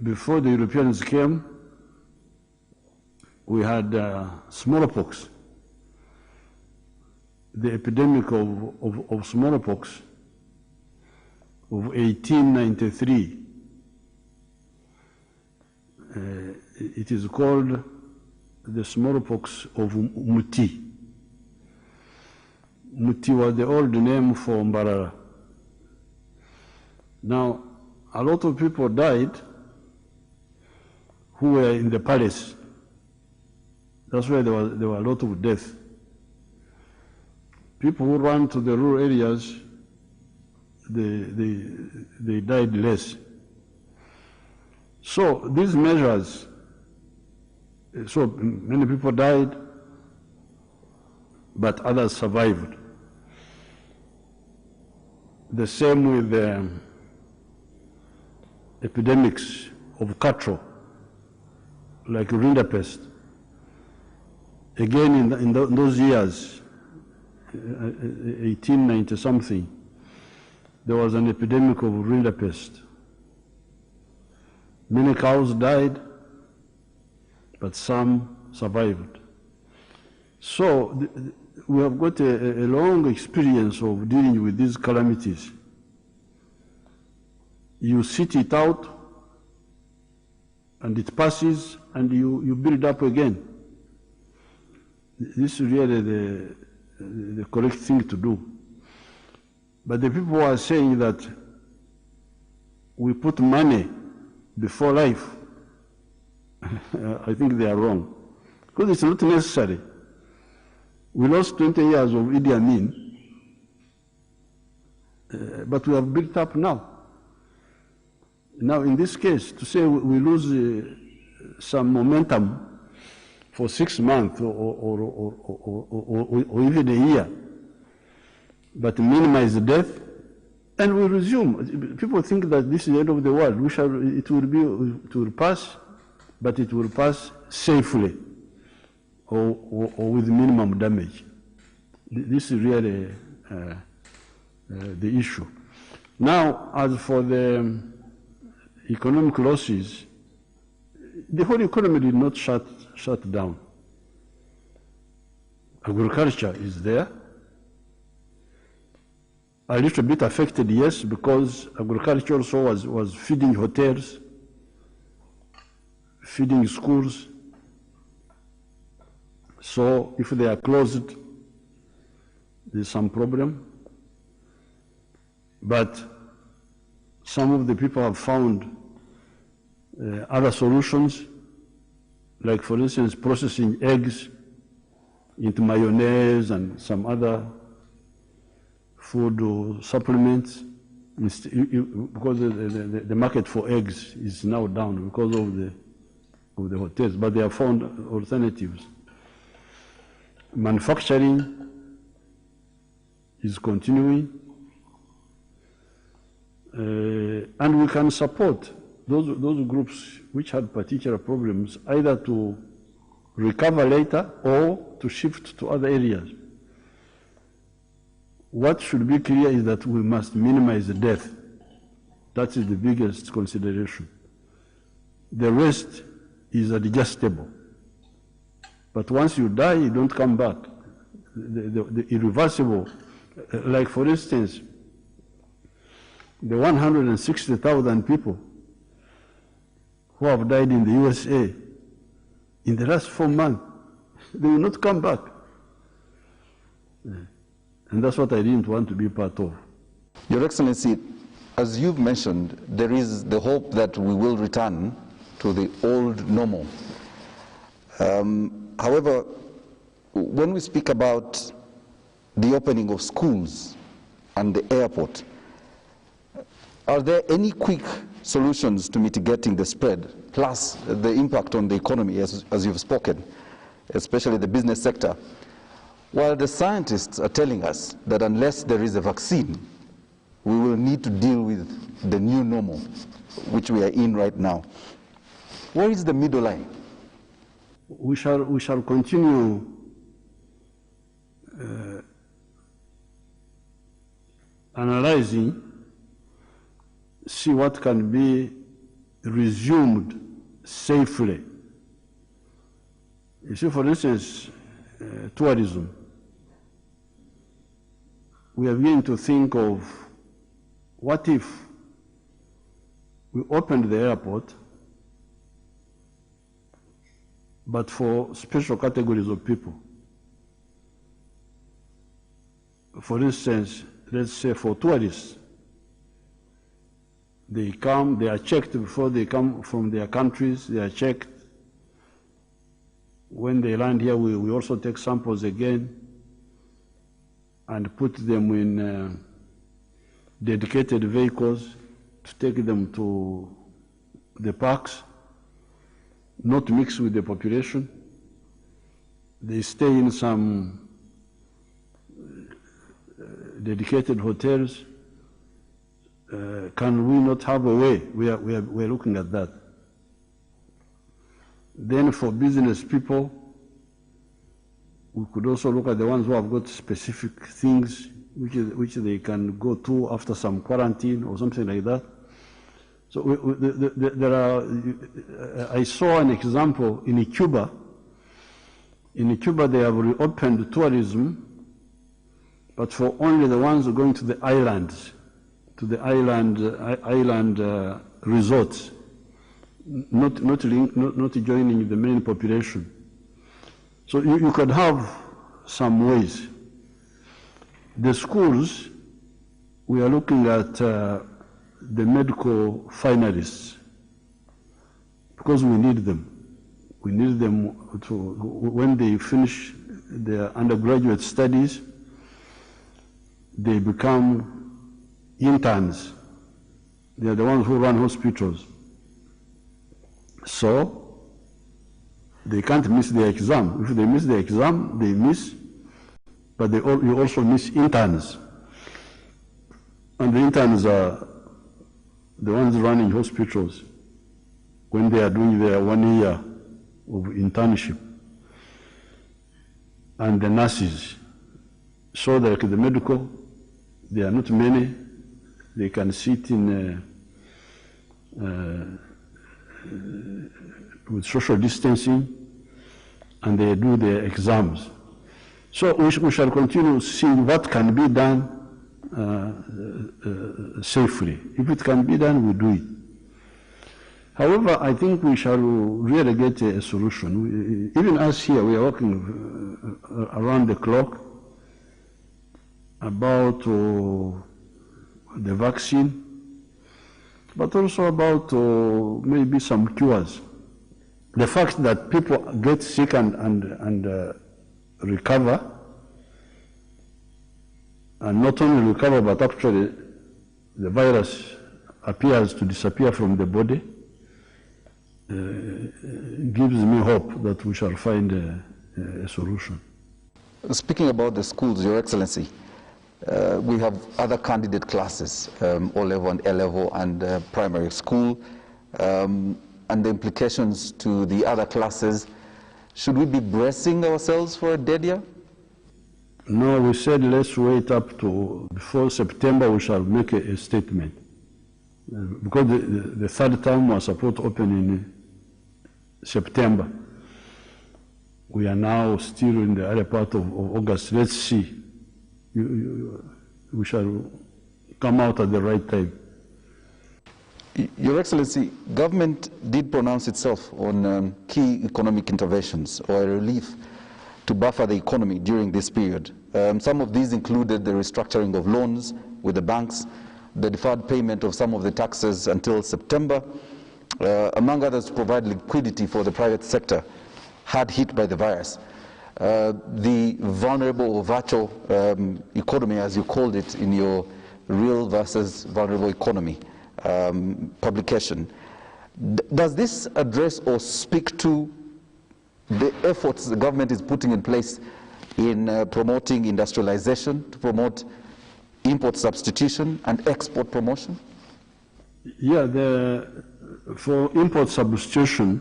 before the Europeans came, we had smallpox. The epidemic of smallpox of 1893. It is called the smallpox of Muti. Muti was the old name for Mbarara. Now, a lot of people died who were in the palace. That's why there were a lot of deaths. People who ran to the rural areas, they died less. So these measures, so many people died, but others survived. The same with the epidemics of cattle, like rinderpest. Again, in those years, 1890 something, there was an epidemic of rinderpest. Many cows died, but some survived. So we have got a long experience of dealing with these calamities. You sit it out, and it passes, and you build up again. This is really the correct thing to do. But the people who are saying that we put money before life, I think they are wrong. Because it's not necessary. We lost 20 years of Idi Amin, but we have built up now. Now, in this case, to say we lose some momentum for 6 months or even a year, but minimize the death, and we resume. People think that this is the end of the world. It will pass, but it will pass safely or with minimum damage. This is really the issue. Now, as for the economic losses, the whole economy did not shut down. Agriculture is there. A little bit affected, yes, because agriculture also was feeding hotels, feeding schools. So if they are closed, there's some problem. But some of the people have found other solutions, like for instance, processing eggs into mayonnaise and some other food or supplements, because the market for eggs is now down because of the hotels, but they have found alternatives. Manufacturing is continuing, and we can support those groups which had particular problems either to recover later or to shift to other areas. What should be clear is that we must minimize the death. That is the biggest consideration. The rest is adjustable. But once you die, you don't come back. The irreversible, like for instance, the 160,000 people who have died in the USA in the last 4 months, they will not come back. And that's what I didn't want to be part of. Your Excellency, as you've mentioned, there is the hope that we will return to the old normal. However, when we speak about the opening of schools and the airport, are there any quick solutions to mitigating the spread, plus the impact on the economy, as you've spoken, especially the business sector? While the scientists are telling us that unless there is a vaccine, we will need to deal with the new normal, which we are in right now. Where is the middle line? We shall continue analyzing, see what can be resumed safely. You see, for instance, tourism. We are beginning to think of what if we opened the airport, but for special categories of people. For instance, let's say for tourists, they come, they are checked before they come from their countries, they are checked. When they land here, we also take samples again and put them in dedicated vehicles to take them to the parks, not mix with the population. They stay in some dedicated hotels. Can we not have a way? We're looking at that. Then for business people, we could also look at the ones who have got specific things which they can go to after some quarantine or something like that. So there are, I saw an example in Cuba. In Cuba they have reopened tourism, but for only the ones going to the islands, to the island resorts, not joining the main population. So you could have some ways. The schools, we are looking at the medical finalists because we need them. We need them to, when they finish their undergraduate studies, they become interns. They are the ones who run hospitals. So they can't miss their exam. If they miss the exam, they miss, but you also miss interns. And the interns are the ones running hospitals when they are doing their 1 year of internship. And the nurses. So like the medical, there are not many. They can sit in with social distancing, and they do their exams. So we shall continue seeing what can be done safely. If it can be done, we do it. However, I think we shall really get a solution. Even us here, we are working around the clock about the vaccine, but also about maybe some cures. The fact that people get sick and recover, and not only recover, but actually the virus appears to disappear from the body, gives me hope that we shall find a solution. Speaking about the schools, Your Excellency, we have other candidate classes, O-level and A-level and primary school, and the implications to the other classes. Should we be bracing ourselves for a dead year? No, we said let's wait up to before September. We shall make a statement because the third term was supposed to open in September. We are now still in the early part of August. Let's see. We shall come out at the right time. Your Excellency, government did pronounce itself on key economic interventions or relief to buffer the economy during this period. Some of these included the restructuring of loans with the banks, the deferred payment of some of the taxes until September, among others to provide liquidity for the private sector hard hit by the virus. The vulnerable or virtual economy, as you called it in your real versus vulnerable economy publication. Does this address or speak to the efforts the government is putting in place in promoting industrialization, to promote import substitution and export promotion? Yeah, for import substitution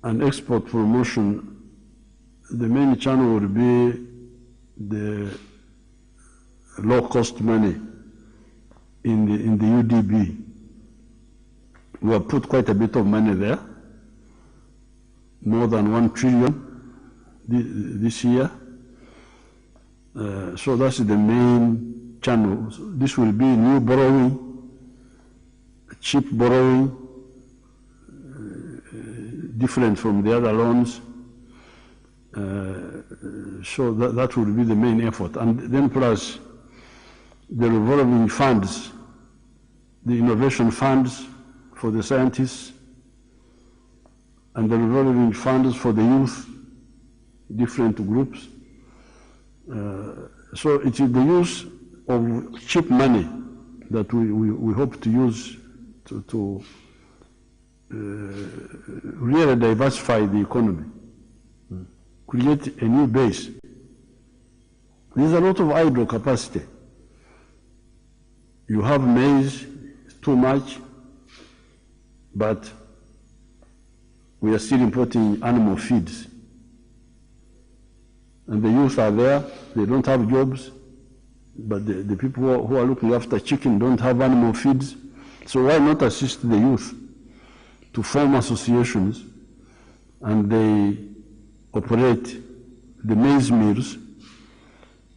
and export promotion, the main channel would be the low-cost money in the UDB. We have put quite a bit of money there, more than 1 trillion this year. So that's the main channel. This will be new borrowing, cheap borrowing, different from the other loans. So that will be the main effort. And then plus the revolving funds, the innovation funds for the scientists, and the revolving funds for the youth, different groups. So it is the use of cheap money that we hope to use to really diversify the economy, create a new base. There's a lot of idle capacity. You have maize, too much, but we are still importing animal feeds. And the youth are there, they don't have jobs, but the people who are looking after chicken don't have animal feeds. So why not assist the youth to form associations, and they operate the maize mills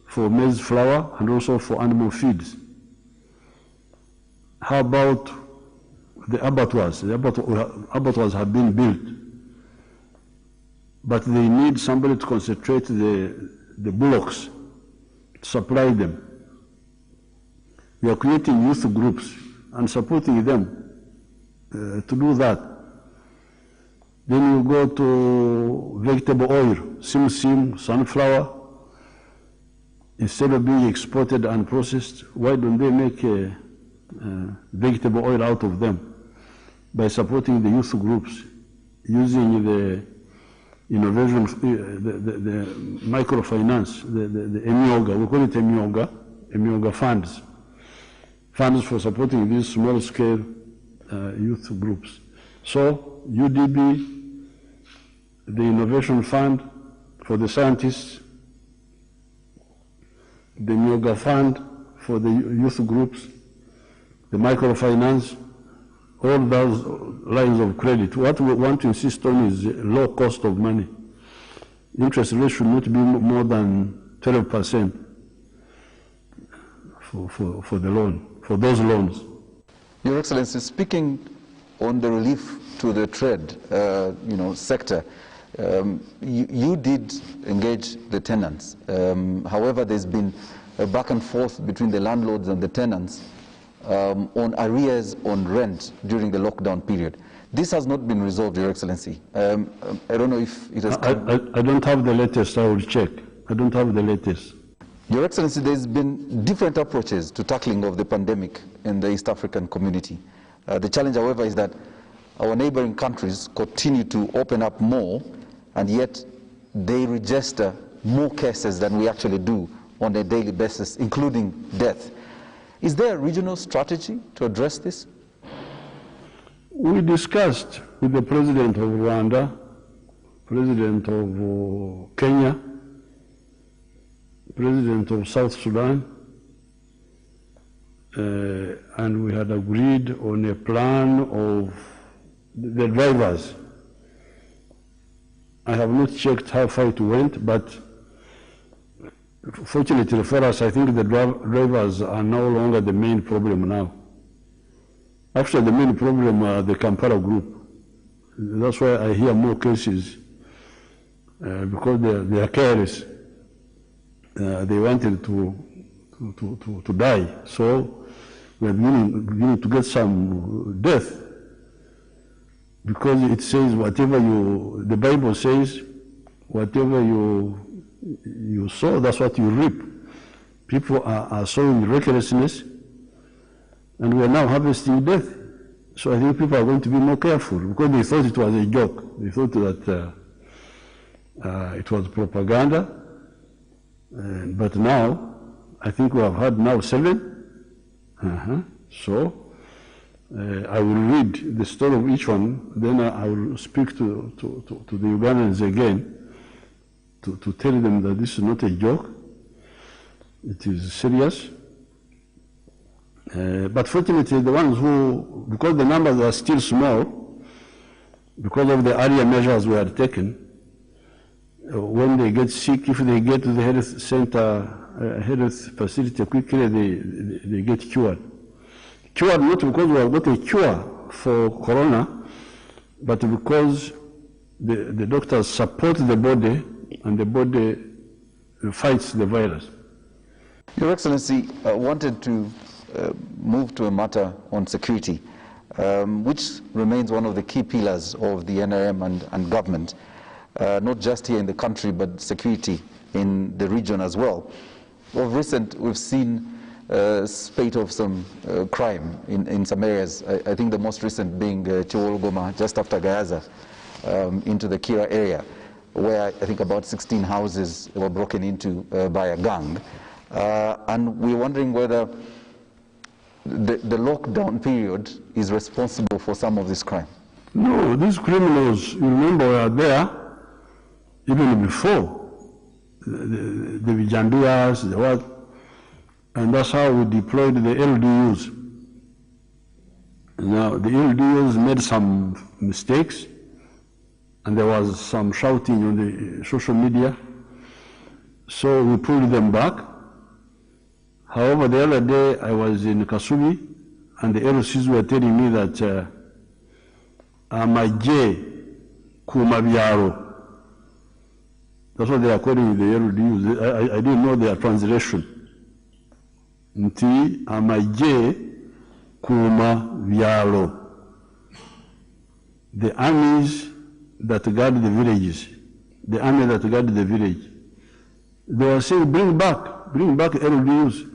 for maize flour and also for animal feeds. How about the abattoirs? The abattoirs have been built, but they need somebody to concentrate the bullocks, to supply them. We are creating youth groups and supporting them to do that. Then you go to vegetable oil, sim, sunflower. Instead of being exported and processed, why don't they make vegetable oil out of them by supporting the youth groups, using the innovation, the microfinance, the emyoga, we call it emyoga funds for supporting these small-scale youth groups. So UDB, the innovation fund for the scientists, the emyoga fund for the youth groups, the microfinance, all those lines of credit. What we want to insist on is low cost of money. Interest rate should not be more than 12% for the loan, for those loans. Your Excellency, speaking on the relief to the trade sector, you did engage the tenants. However, there's been a back and forth between the landlords and the tenants on arrears on rent during the lockdown period. This has not been resolved, Your Excellency. I don't know if it has come. I don't have the latest, I will check. I don't have the latest. Your Excellency, there's been different approaches to tackling of the pandemic in the East African community. The challenge, however, is that our neighboring countries continue to open up more, and yet they register more cases than we actually do on a daily basis, including death. Is there a regional strategy to address this? We discussed with the President of Rwanda, President of Kenya, President of South Sudan, and we had agreed on a plan of the drivers. I have not checked how far it went, but fortunately for us, I think the drivers are no longer the main problem now. Actually, the main problem are the Kampala group. That's why I hear more cases, because they are careless. They wanted to die, so we are beginning to get some death, because it says whatever the Bible says, whatever you sow, that's what you reap. People are sowing recklessness, and we are now harvesting death. So I think people are going to be more careful, because they thought it was a joke. They thought that it was propaganda. But now, I think we have had now 7. So I will read the story of each one, then I will speak to the Ugandans again to tell them that this is not a joke, it is serious. But fortunately, the ones who, because the numbers are still small, because of the earlier measures we had taken, when they get sick, if they get to the health center, health facility quickly, they get cured. Cured not because we have got a cure for corona, but because the doctors support the body and the body fights the virus. Your Excellency, wanted to move to a matter on security, which remains one of the key pillars of the NRM and government, not just here in the country, but security in the region as well. Of recent, we've seen a spate of some crime in some areas. I think the most recent being Chiwologoma, just after Gayaza, into the Kira area, where I think about 16 houses were broken into by a gang. And we're wondering whether the lockdown period is responsible for some of this crime. No, these criminals, you remember, were there even before the Vijanduas, the what, and that's how we deployed the LDUs. Now, the LDUs made some mistakes, and there was some shouting on the social media, so we pulled them back. However, the other day I was in Kasubi, and the LCs were telling me that Amaje Kumabiaro. That's what they are calling the LDUs. I didn't know their translation. Nti Amaje Kumabiaro. The armies that guard the villages, the army that guard the village. They were saying, bring back LDUs.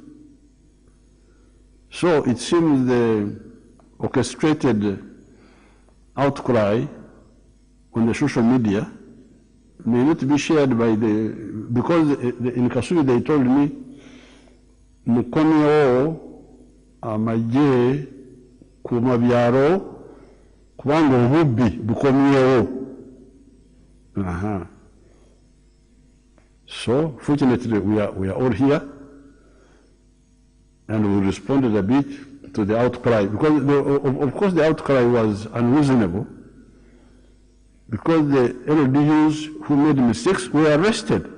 So it seems the orchestrated outcry on the social media may not be shared by because in Kasuri they told me, Mukomeo amaje kumabiaro kubango hubi bukomeo. So fortunately we are all here, and we responded a bit to the outcry, because of course the outcry was unreasonable, because the LDUs who made mistakes were arrested.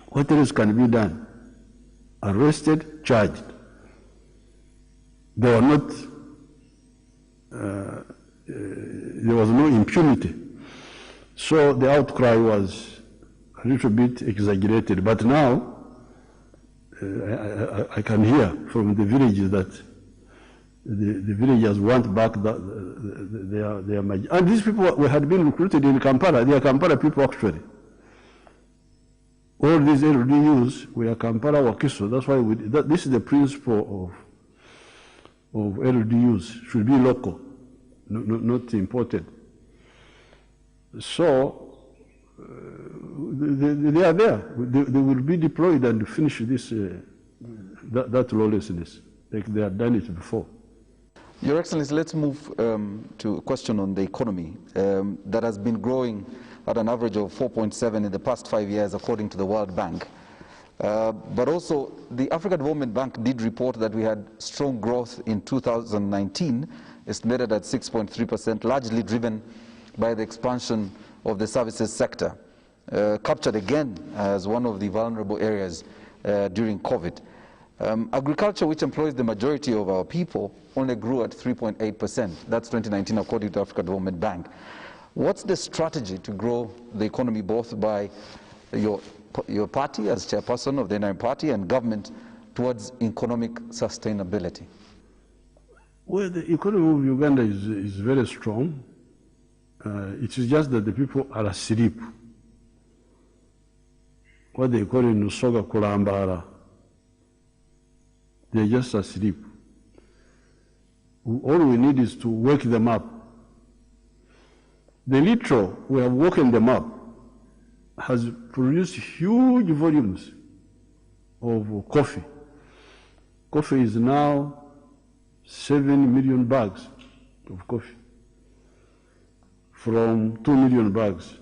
What else can be done? Arrested, charged. They were not, there was no impunity. So the outcry was a little bit exaggerated, but now I can hear from the villages that the villagers want back their magic. And these people had been recruited in Kampala. They are Kampala people actually. All these LDUs were Kampala Wakiso. That's why this is the principle of LDUs. Should be local, not imported. So they are there. They will be deployed and finish this that lawlessness like they have done it before. Your Excellency, let's move to a question on the economy that has been growing at an average of 4.7 in the past 5 years, according to the World Bank. But also, the African Development Bank did report that we had strong growth in 2019, estimated at 6.3%, largely driven by the expansion of the services sector, captured again as one of the vulnerable areas during COVID. Agriculture, which employs the majority of our people, only grew at 3.8%. That's 2019, according to African Development Bank. What's the strategy to grow the economy, both by your party as chairperson of the NRM party and government, towards economic sustainability? Well, the economy of Uganda is very strong. It is just that the people are asleep. What they call in Nusoga Kulambara. They're just asleep. All we need is to wake them up. The little we have woken them up has produced huge volumes of coffee. Coffee is now 7 million bags of coffee from 2 million bags.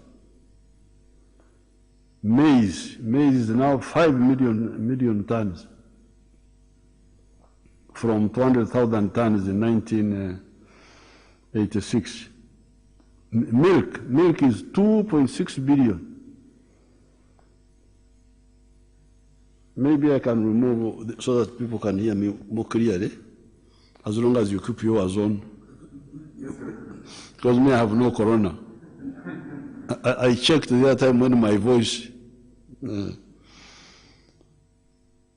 Maize is now 5 million tons. from 200,000 tons in 1986. Milk is 2.6 billion. Maybe I can remove so that people can hear me more clearly, as long as you keep yours on. Because me, I have no corona. I checked the other time when my voice.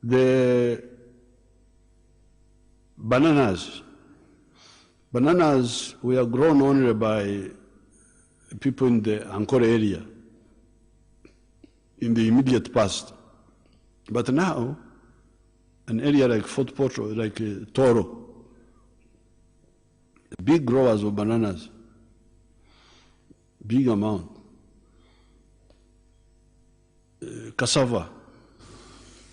The bananas were grown only by people in the Ankara area in the immediate past. But now, an area like Fort Portal, like Toro, big growers of bananas, big amount. Cassava,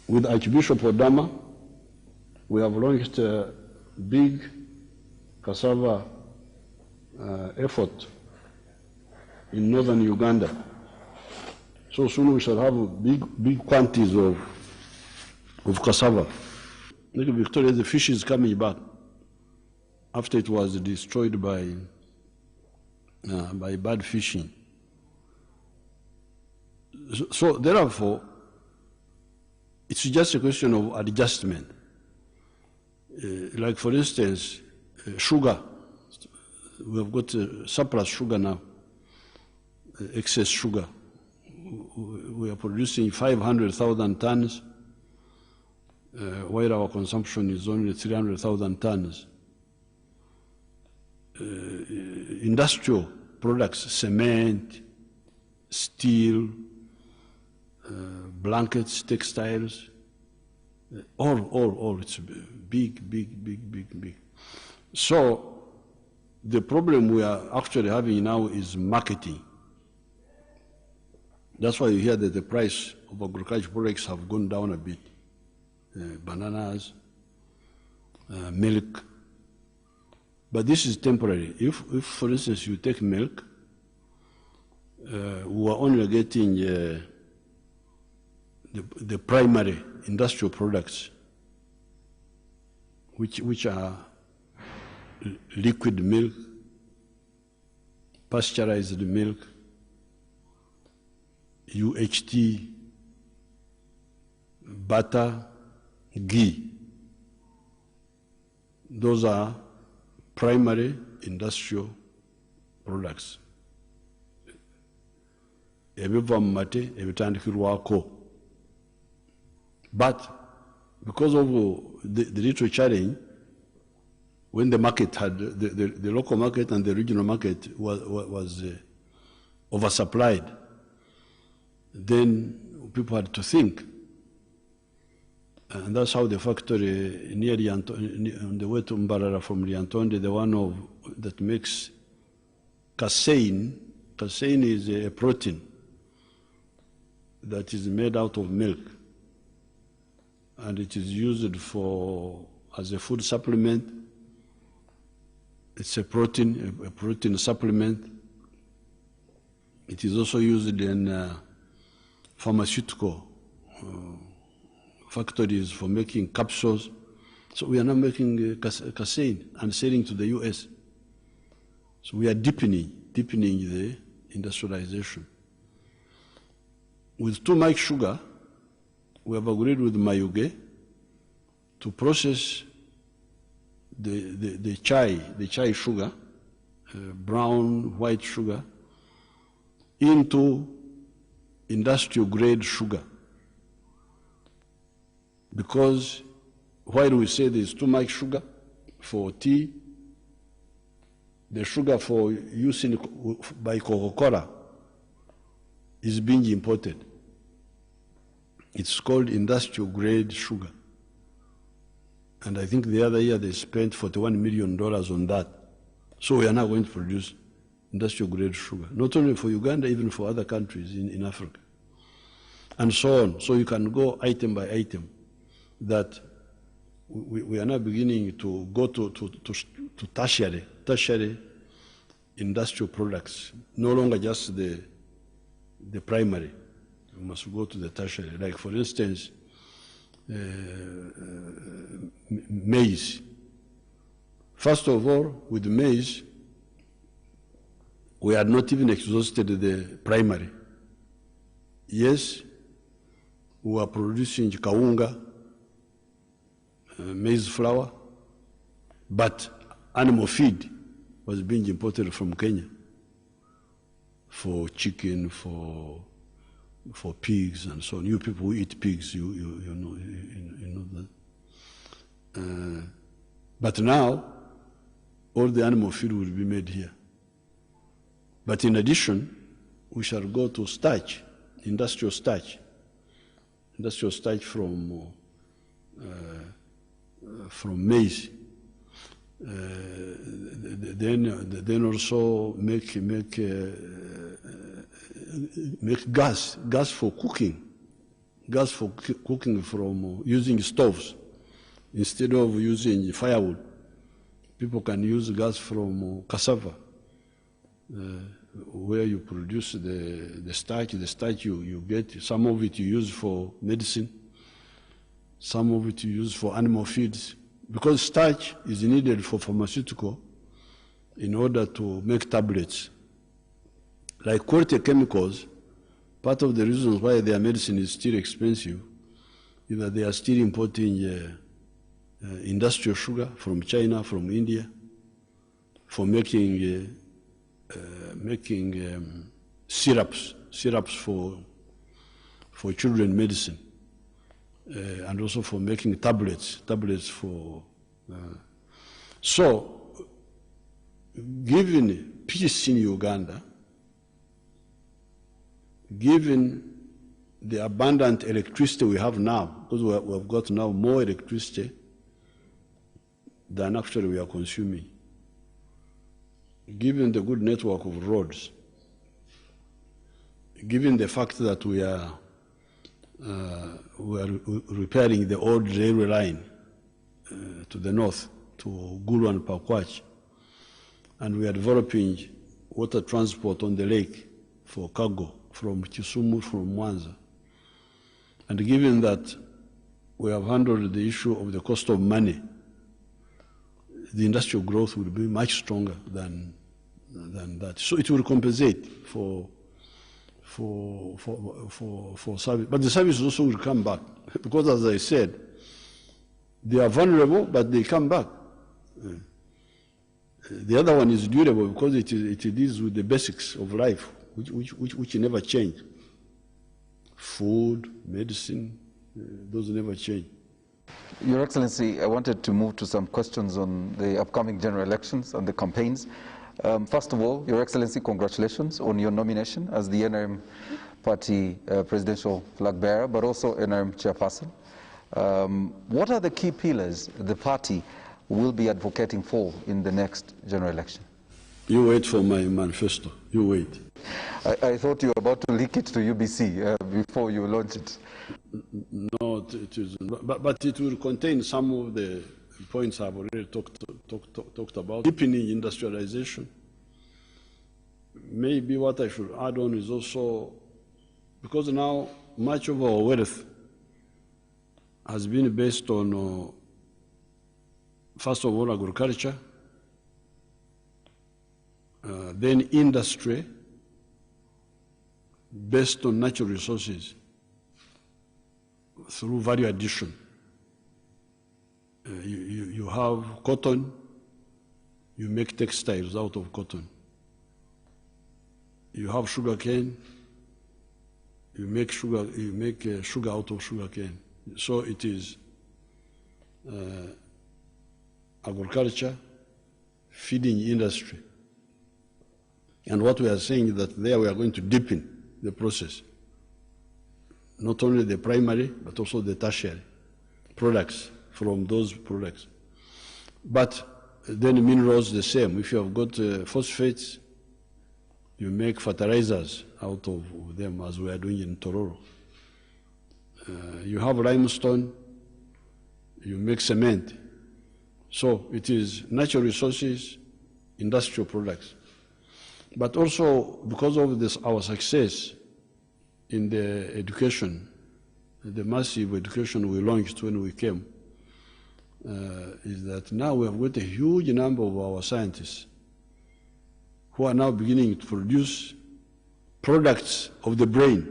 with Archbishop Odama, we have launched a big cassava effort in northern Uganda. So soon we shall have big quantities of cassava. Like Victoria, the fish is coming back after it was destroyed by bad fishing. So therefore, it's just a question of adjustment. Like for instance, sugar. We have got surplus sugar now, excess sugar. We are producing 500,000 tons, while our consumption is only 300,000 tons. Industrial products, cement, steel, blankets, textiles, all, it's big. So the problem we are actually having now is marketing. That's why you hear that the price of agricultural products have gone down a bit. Bananas, milk. But this is temporary. If for instance, you take milk, we are only getting the primary industrial products, which are liquid milk, pasteurized milk, UHT, butter, ghee. Those are primary industrial products. Ebiva mu mate ebitandikirwako. But because of the little challenge, when the market had, the local market and the regional market was oversupplied, then people had to think. And that's how the factory near on the way to Mbarara from Lyantonde, the one that makes casein. Casein is a protein that is made out of milk, and it is used as a food supplement. It's a protein supplement. It is also used in pharmaceutical factories for making capsules. So we are now making casein and selling to the US. So we are deepening the industrialization. With too much sugar, we have agreed with Mayuge to process the chai sugar, brown, white sugar, into industrial grade sugar. Because while we say there's too much sugar for tea, the sugar for use by Coca-Cola is being imported. It's called industrial grade sugar. And I think the other year they spent $41 million on that. So we are now going to produce industrial grade sugar, not only for Uganda, even for other countries in Africa. And so on. So you can go item by item, that we are now beginning to go to tertiary industrial products, no longer just the primary. We must go to the tertiary. Like for instance, maize. First of all, with maize, we had not even exhausted the primary. Yes, we were producing kaunga, maize flour, but animal feed was being imported from Kenya for chicken, for pigs and so on. You people who eat pigs, you know that. But now, all the animal feed will be made here. But in addition, we shall go to starch, industrial starch from maize. Then also make gas for cooking from using stoves instead of using firewood. People can use gas from cassava, where you produce the starch. The starch you get, some of it you use for medicine, some of it you use for animal feeds, because starch is needed for pharmaceutical in order to make tablets. Like quality chemicals, part of the reasons why their medicine is still expensive is that they are still importing industrial sugar from China, from India, for making syrups for children medicine, and also for making tablets for. So, given peace in Uganda, given the abundant electricity we have now, because we have got now more electricity than actually we are consuming, given the good network of roads, given the fact that we are repairing the old railway line to the north, to Gulu and Pakwach, and we are developing water transport on the lake for cargo from Kisumu, from Mwanza, and given that we have handled the issue of the cost of money, the industrial growth will be much stronger than that. So it will compensate for service. But the service also will come back, because as I said, they are vulnerable, but they come back. The other one is durable because it deals with the basics of life, which never change. Food, medicine, those never change. Your Excellency, I wanted to move to some questions on the upcoming general elections and the campaigns. First of all, Your Excellency, congratulations on your nomination as the NRM party presidential flag bearer, but also NRM chairperson. What are the key pillars the party will be advocating for in the next general election? You wait for my manifesto. You wait. I thought you were about to leak it to UBC before you launch it. No, it isn't. But it will contain some of the points I've already talked about. Deepening industrialization. Maybe what I should add on is also, because now much of our wealth has been based on, first of all, agriculture, then industry, based on natural resources, through value addition. You have cotton, you make textiles out of cotton. You have sugar cane, you make sugar out of sugar cane. So it is agriculture, feeding industry. And what we are saying is that there we are going to deepen the process. Not only the primary, but also the tertiary products from those products. But then minerals the same. If you have got phosphates, you make fertilizers out of them, as we are doing in Tororo. You have limestone, you make cement. So it is natural resources, industrial products. But also, because of this, our success in the education the massive education we launched when we came, is that now we have got a huge number of our scientists who are now beginning to produce products of the brain,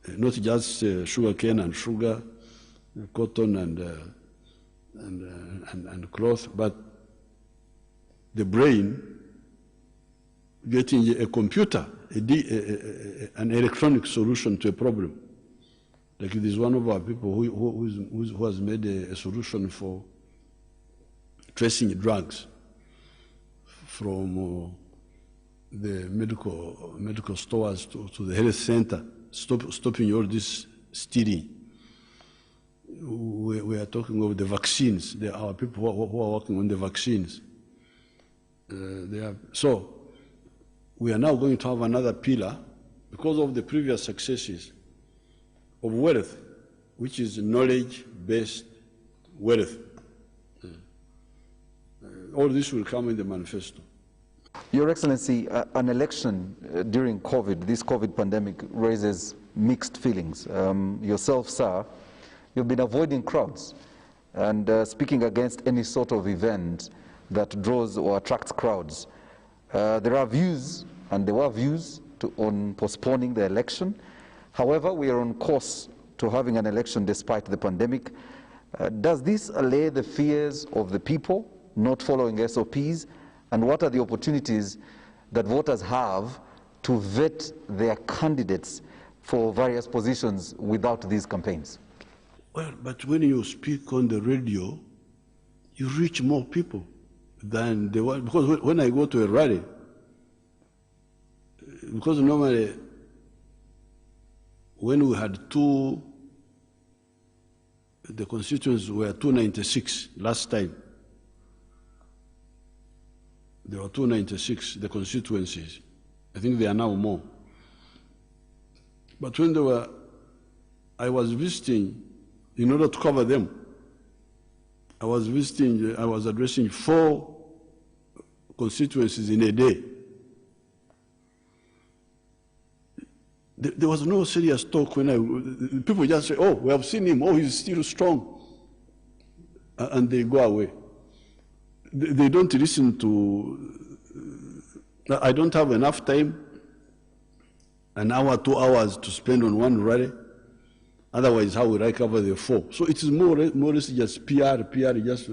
not just sugar cane and sugar, cotton and cloth, but the brain getting a computer, an electronic solution to a problem. Like there's one of our people who has made a solution for tracing drugs from the medical stores to the health center, stopping all this stealing. We are talking of the vaccines. There are people who are working on the vaccines. So we are now going to have another pillar because of the previous successes of wealth, which is knowledge-based wealth. All this will come in the manifesto. Your Excellency, an election during COVID, this COVID pandemic, raises mixed feelings. Yourself, sir, you've been avoiding crowds and speaking against any sort of event that draws or attracts crowds. There are views, and there were views, on postponing the election. However, we are on course to having an election despite the pandemic. Does this allay the fears of the people not following SOPs? And what are the opportunities that voters have to vet their candidates for various positions without these campaigns? Well, but when you speak on the radio, you reach more people than the one, because when I go to a rally, because normally when we had the constituents were 296 last time. There were 296, the constituencies. I think there are now more. But when I was visiting, in order to cover them, I was addressing 4 constituencies in a day. There was no serious talk when people just say, oh, we have seen him, oh, he's still strong. And they go away. They don't listen to, I don't have enough time, an hour, 2 hours to spend on one rally. Otherwise, how will I cover the 4? So it is more or less just PR, just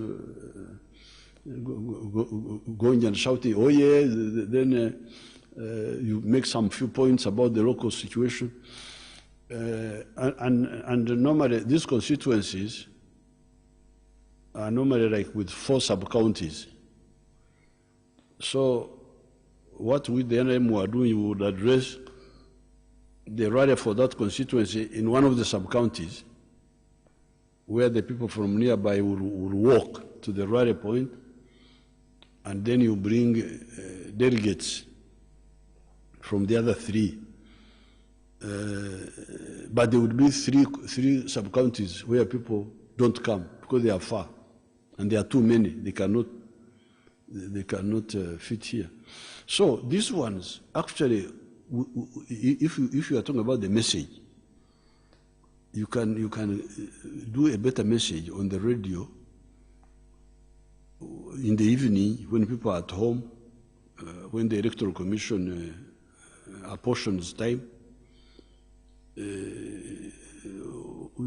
going and shouting, oh yeah, then you make some few points about the local situation. And normally, these constituencies are normally like with 4 sub-counties. So what we the NM were doing, we would address the rally for that constituency in one of the sub-counties where the people from nearby will walk to the rally point, and then you bring delegates from the other 3. But there would be three sub-counties where people don't come because they are far. And there are too many. They cannot fit here. So these ones, actually, if you are talking about the message, you can do a better message on the radio in the evening when people are at home, when the Electoral Commission apportions time. You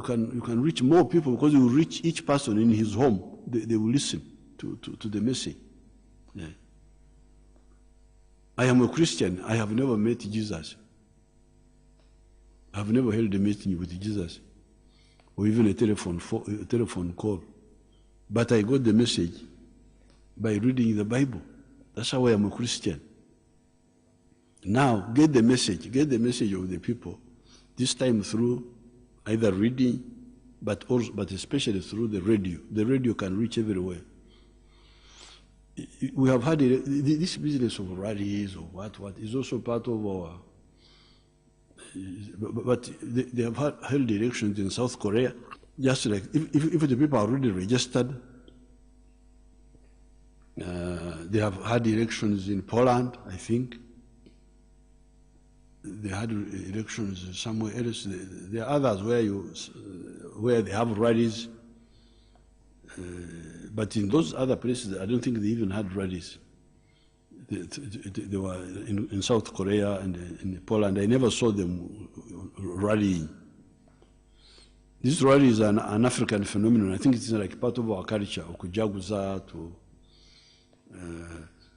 can reach more people because you reach each person in his home. They will listen to the message. Yeah. I am a Christian. I have never met Jesus. I have never held a meeting with Jesus or even a telephone call. But I got the message by reading the Bible. That's how I am a Christian. Now, get the message of the people, this time through either reading, but especially through the radio. The radio can reach everywhere. We have had this business of rallies or what is also part of our. But they have held elections in South Korea. Just like if the people are already registered, they have had elections in Poland, I think. they had elections somewhere else. There are others where they have rallies, but in those other places, I don't think they even had rallies. They were in South Korea and in Poland. I never saw them rallying. This rally is an African phenomenon. I think it's like part of our culture, okujaguza to.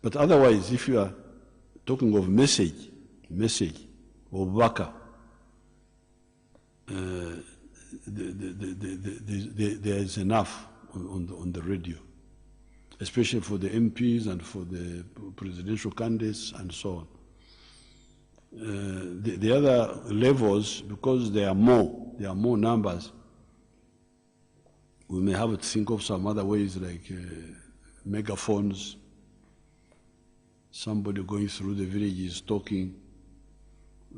But otherwise, if you are talking of message or waka, there is enough on the radio, especially for the MPs and for the presidential candidates and so on. The other levels, because there are more numbers, we may have to think of some other ways like megaphones, somebody going through the villages talking,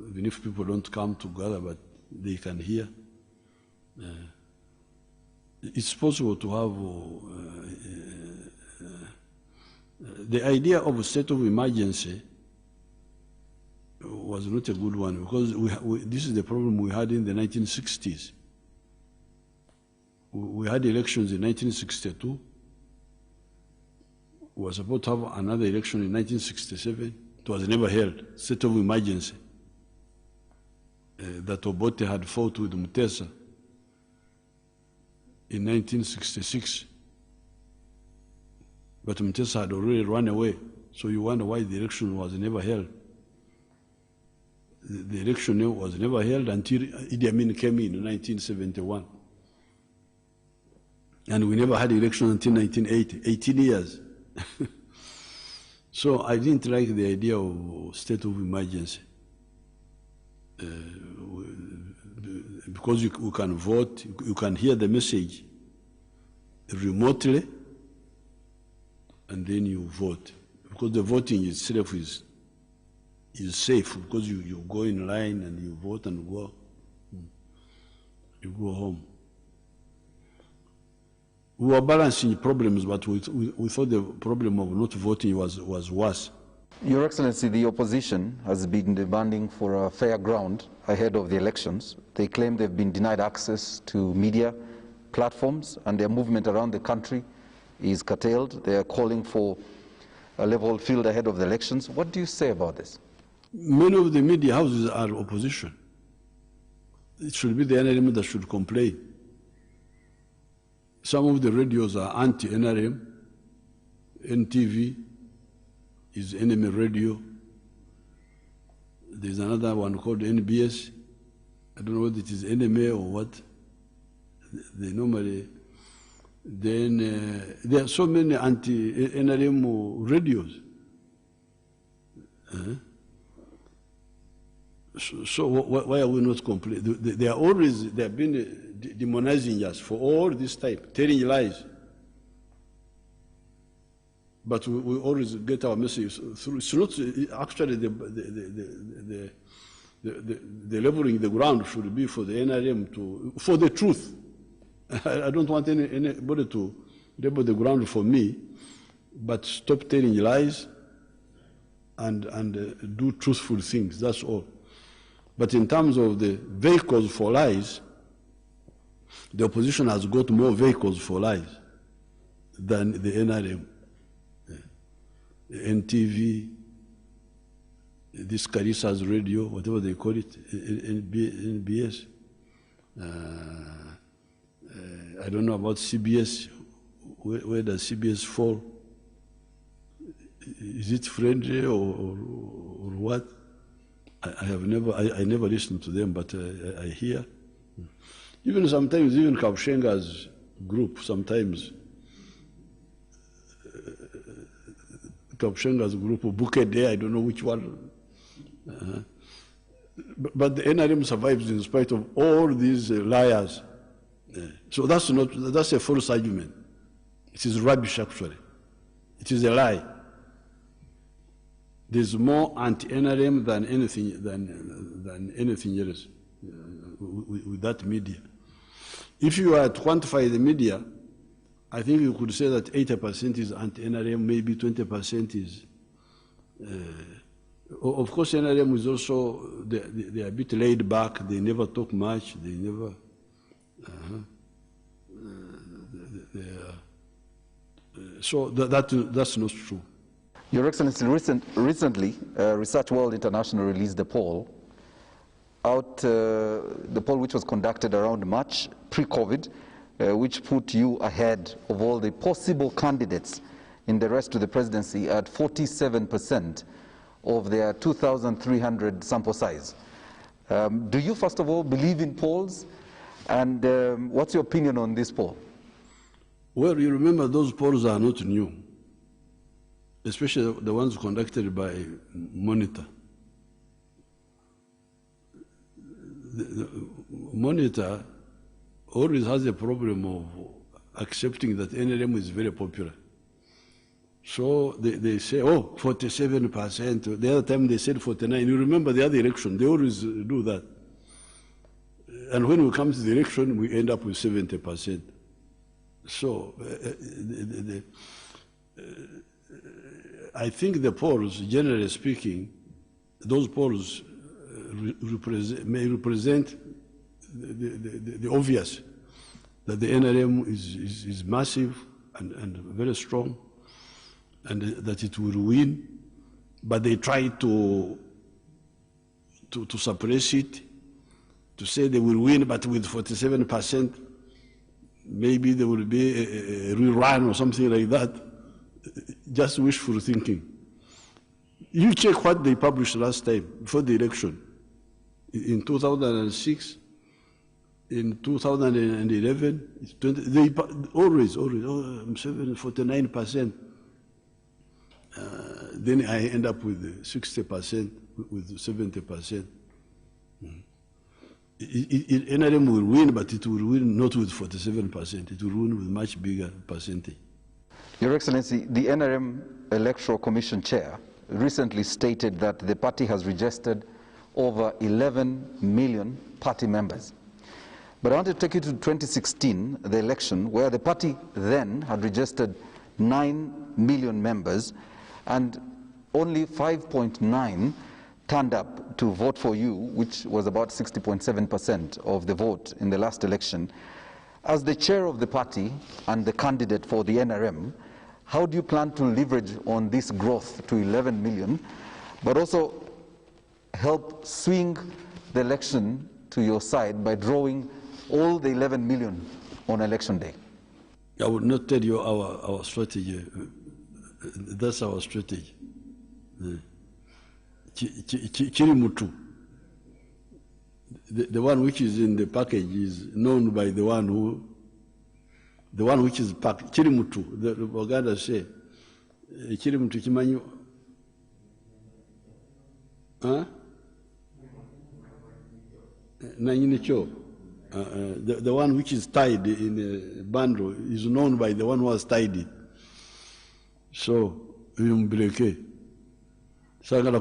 even if people don't come together, but they can hear. It's possible to have the idea of a state of emergency was not a good one, because this is the problem we had in the 1960s. We had elections in 1962. We were supposed to have another election in 1967. It was never held. State of emergency. That Obote had fought with Mutesa in 1966. But Mutesa had already run away. So you wonder why the election was never held. The election was never held until Idi Amin came in 1971. And we never had election until 1980, 18 years. So I didn't like the idea of state of emergency. Because you can vote, you can hear the message remotely, and then you vote. Because the voting itself is safe, because you go in line and you vote and you go home. We were balancing problems, but we thought the problem of not voting was worse. Your Excellency, the opposition has been demanding for a fair ground ahead of the elections. They claim they've been denied access to media platforms, and their movement around the country is curtailed. They are calling for a level field ahead of the elections. What do you say about this? Many of the media houses are opposition. It should be the NRM that should complain. Some of the radios are anti-NRM. NTV is enemy radio. There's another one called NBS. I don't know whether it is enemy or what. They normally, then there are so many anti-NRM radios. So why are we not complaining? They have been demonizing us for all this time, telling lies. But we always get our message through. It's not actually the leveling the ground should be for the NRM for the truth. I don't want anybody to level the ground for me, but stop telling lies and do truthful things. That's all. But in terms of the vehicles for lies, the opposition has got more vehicles for lies than the NRM. NTV, this Carissa's radio, whatever they call it, NBS. I don't know about CBS. Where does CBS fall? Is it friendly or what? I never listened to them, but I hear. Even sometimes, even Kabushenga's group, sometimes, Kabushenga's group, Bukede, I don't know which one. But the NRM survives in spite of all these liars. So that's a false argument. It is rubbish, actually. It is a lie. There's more anti-NRM than anything else with that media. If you are to quantify the media, I think you could say that 80% is anti-NRM, maybe 20% is Of course, NRM is also, they are a bit laid back, they never talk much, they never, so that's not true. Your Excellency, recently, Research World International released a poll, the poll which was conducted around March, pre-COVID, which put you ahead of all the possible candidates in the race to the presidency at 47% of their 2,300 sample size. Do you, first of all, believe in polls? And what's your opinion on this poll? Well, you remember those polls are not new, especially the ones conducted by Monitor. The Monitor always has a problem of accepting that NRM is very popular. So they say, oh, 47%. The other time they said 49%. You remember the other election, they always do that. And when we come to the election, we end up with 70%. So I think the polls, generally speaking, those polls may represent the obvious, that the NRM is massive and very strong, and that it will win, but they try to suppress it, to say they will win, but with 47%, maybe there will be a rerun or something like that. Just wishful thinking. You check what they published last time, before the election. In 2006, in 2011, they always 49%. Then I end up with 60%, with 70%. NRM will win, but it will win not with 47%. It will win with much bigger percentage. Your Excellency, the NRM Electoral Commission Chair recently stated that the party has registered over 11 million party members. But I want to take you to 2016, the election, where the party then had registered 9 million members, and only 5.9 turned up to vote for you, which was about 60.7% of the vote in the last election. As the chair of the party and the candidate for the NRM, how do you plan to leverage on this growth to 11 million, but also help swing the election to your side by drawing all the 11 million on election day? I would not tell you our strategy. That's our strategy. Chirimutu. The one which is in the package is known by the one which is packed. Chirimutu. The Buganda say, Chirimutu chimanyu. Huh? Nanyinicho. The one which is tied in a bundle is known by the one who has tied it. So, umbreke. Sagala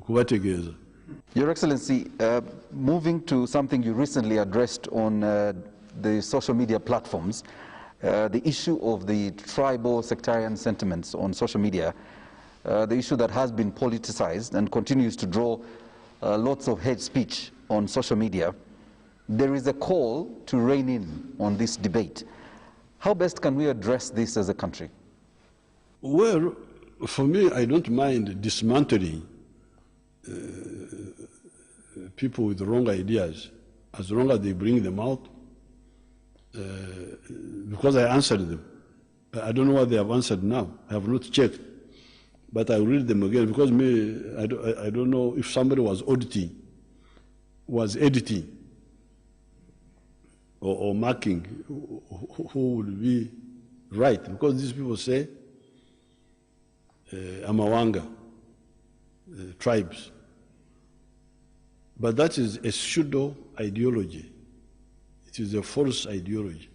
kubategeeza. Your Excellency, moving to something you recently addressed on the social media platforms, the issue of the tribal sectarian sentiments on social media, the issue that has been politicized and continues to draw lots of hate speech on social media. There is a call to rein in on this debate. How best can we address this as a country? Well, for me, I don't mind dismantling people with wrong ideas, as long as they bring them out, because I answered them. I don't know what they have answered now. I have not checked, but I'll read them again, because I don't know if somebody was editing, or marking who would be right, because these people say Amawanga tribes. But that is a pseudo ideology. It is a false ideology.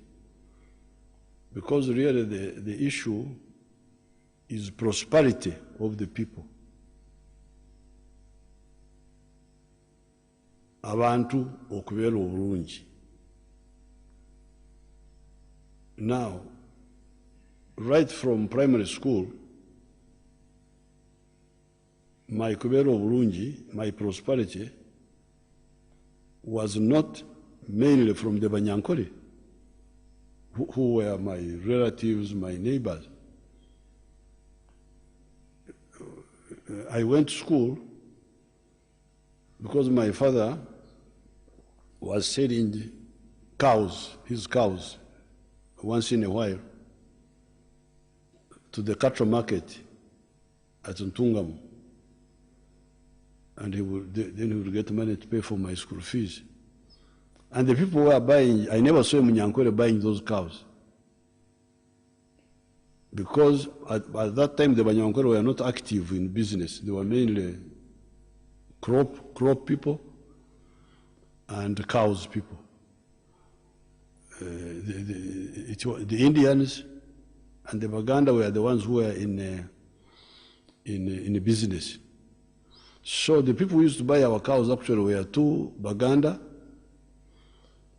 Because really the issue is prosperity of the people. Abantu okubeera obulungi. Now, right from primary school, my kubero burungi, my prosperity, was not mainly from the Banyankore, who were my relatives, my neighbors. I went to school because my father was selling cows, his cows, once in a while, to the cattle market at Ntungamo. And then he would get money to pay for my school fees. And the people who were buying, I never saw Munyankore buying those cows. Because at that time, the Banyankore were not active in business. They were mainly crop people and cows people. The Indians and the Baganda were the ones who were in business. So the people who used to buy our cows actually were two Baganda.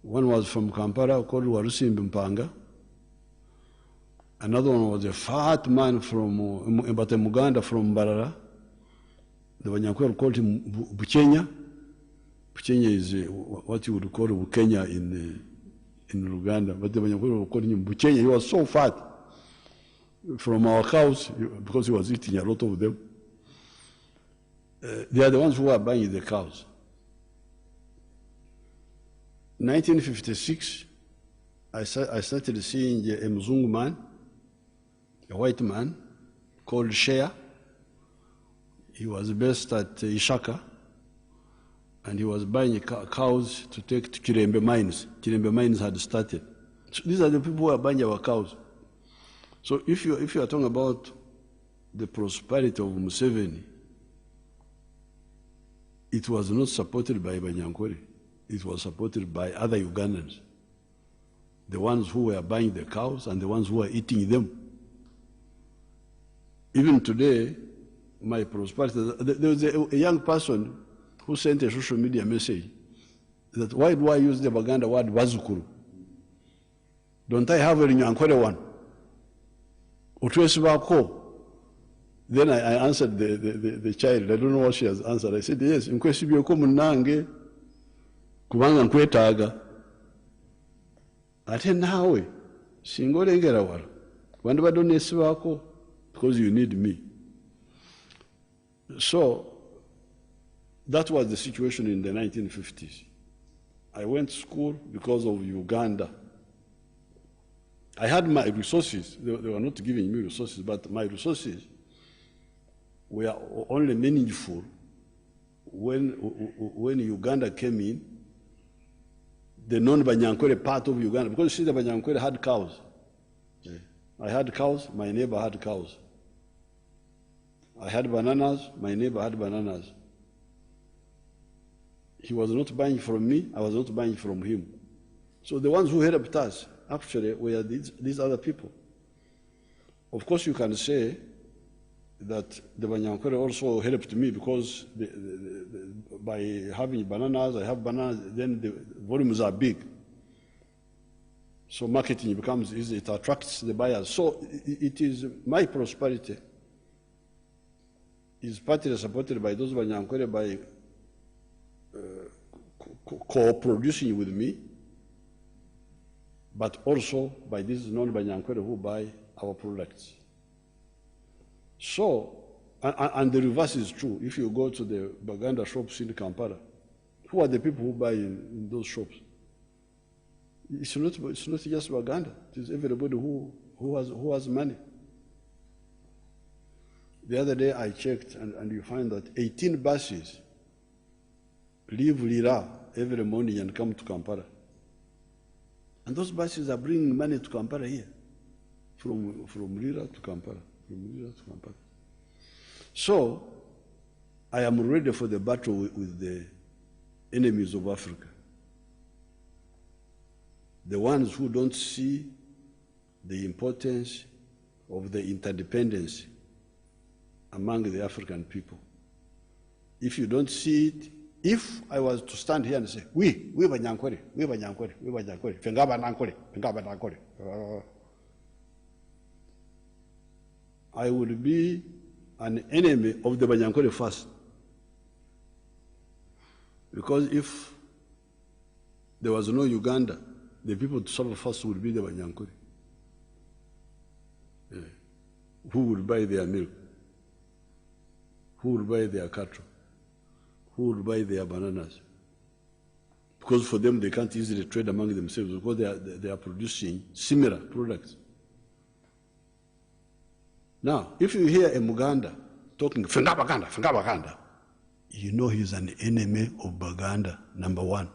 One was from Kampala called Warusimbi Mpanga. Another one was a fat man from Muganda from Mbarara. The Banyankore called him Buchenya. Buchenya is what you would call Bukenya in Uganda, but the Banyankore called him Buchenya. He was so fat from our cows because he was eating a lot of them. They are the ones who are buying the cows. 1956, I started seeing a Mzungu man, a white man, called Shea. He was based at Ishaka, and he was buying cows to take to Kirembe mines. Kirembe mines had started. So these are the people who are buying our cows. So if you are talking about the prosperity of Museveni, it was not supported by Banyankore. It was supported by other Ugandans, the ones who were buying the cows and the ones who were eating them. Even today, my prosperity, there was a young person who sent a social media message that, why do I use the Baganda word Bazukuru? Don't I have a Nyankore one? Then I answered the child. I don't know what she has answered. I said, yes, nkwesibiyeko munange kubanga nkwetaaga. Ate naawe singa olengera wala wandi badde oneesibako because you need me. So that was the situation in the 1950s. I went to school because of Uganda. I had my resources. They were not giving me resources, but my resources were only meaningful when Uganda came in, the non-Banyankore part of Uganda, because you see the Banyankore had cows. Yeah. I had cows, my neighbor had cows. I had bananas, my neighbor had bananas. He was not buying from me, I was not buying from him. So the ones who helped us actually were these other people. Of course, you can say that the Banyankore also helped me because by having bananas, I have bananas, then the volumes are big. So marketing becomes easy, it attracts the buyers. So it is my prosperity is partly supported by those Banyankore by co-producing with me, but also by these non-Banyankore who buy our products. So, and the reverse is true. If you go to the Baganda shops in Kampala, who are the people who buy in those shops? It's not just Baganda. It is everybody who has money. The other day I checked, and you find that 18 buses leave Lira every morning and come to Kampala. And those buses are bringing money to Kampala here, from Lira to Kampala. So, I am ready for the battle with the enemies of Africa. The ones who don't see the importance of the interdependence among the African people. If you don't see it, if I was to stand here and say, we Banyankore, Fengaba Nankore, I would be an enemy of the Banyankore first. Because if there was no Uganda, the people to suffer first would be the Banyankore. Yeah. Who would buy their milk? Who would buy their cattle? Who would buy their bananas? Because for them, they can't easily trade among themselves because they are producing similar products. Now, if you hear a Muganda talking, Fenga Baganda, you know he's an enemy of Baganda, number one.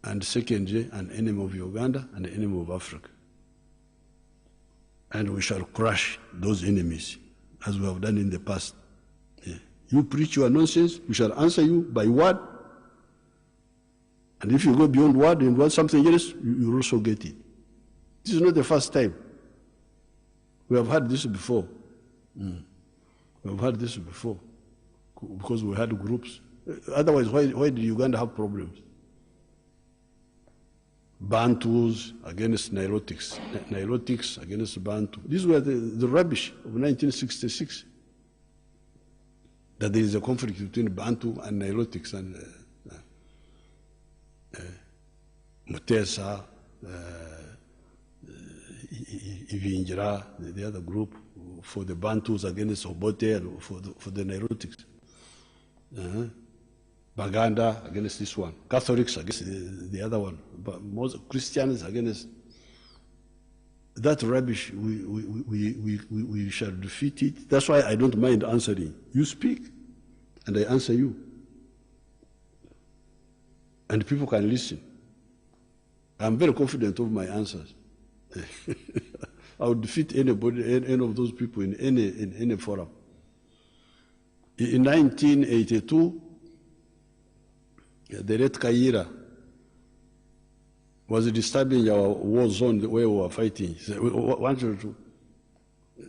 And secondly, an enemy of Uganda and an enemy of Africa. And we shall crush those enemies, as we have done in the past. Yeah. You preach your nonsense, we shall answer you by word. And if you go beyond word and want something else, you'll also get it. This is not the first time. We have had this before. We have had this before because we had groups. Otherwise, why did Uganda have problems? Bantus against Nilotics, Nilotics against Bantu. These were the rubbish of 1966. That there is a conflict between Bantu and Nilotics and Mutesa, Ivinjira, the other group, for the Bantus against Obote, for the Nilotics. Baganda against this one, Catholics against the other one, but most Christians against that rubbish. We shall defeat it. That's why I don't mind answering. You speak, and I answer you, and people can listen. I'm very confident of my answers. I would defeat anybody, any of those people in any forum. In 1982. The Red Kaira was disturbing our war zone where we were fighting.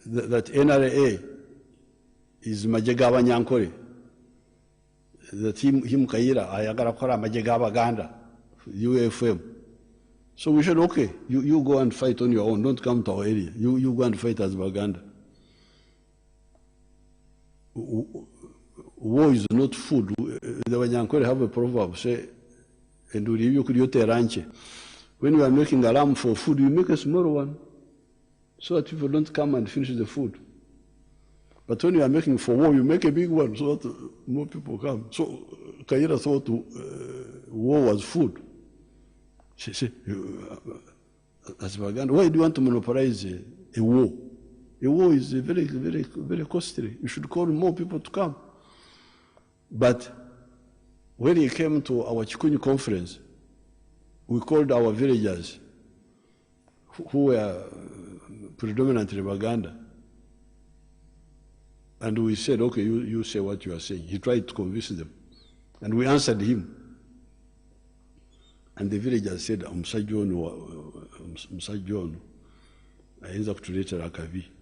That NRA is Majegaba Nyankore. That him Kaira, Ayagara Kora Majegaba Ganda, UFM. So we said, okay, you go and fight on your own, don't come to our area. You go and fight as Baganda. War is not food. The Banyankore have a proverb, say, and you could eat a ranch. When you are making a lamb for food, you make a small one, so that people don't come and finish the food. But when you are making for war, you make a big one, so that more people come. So Kaira thought war was food. She said, as Baganda, why do you want to monopolize a war? A war is very, very, very costly. You should call more people to come. But when he came to our Chikunyu conference, we called our villagers who were predominantly Baganda. And we said, okay, you say what you are saying. He tried to convince them. And we answered him. And the villagers said, Msajon,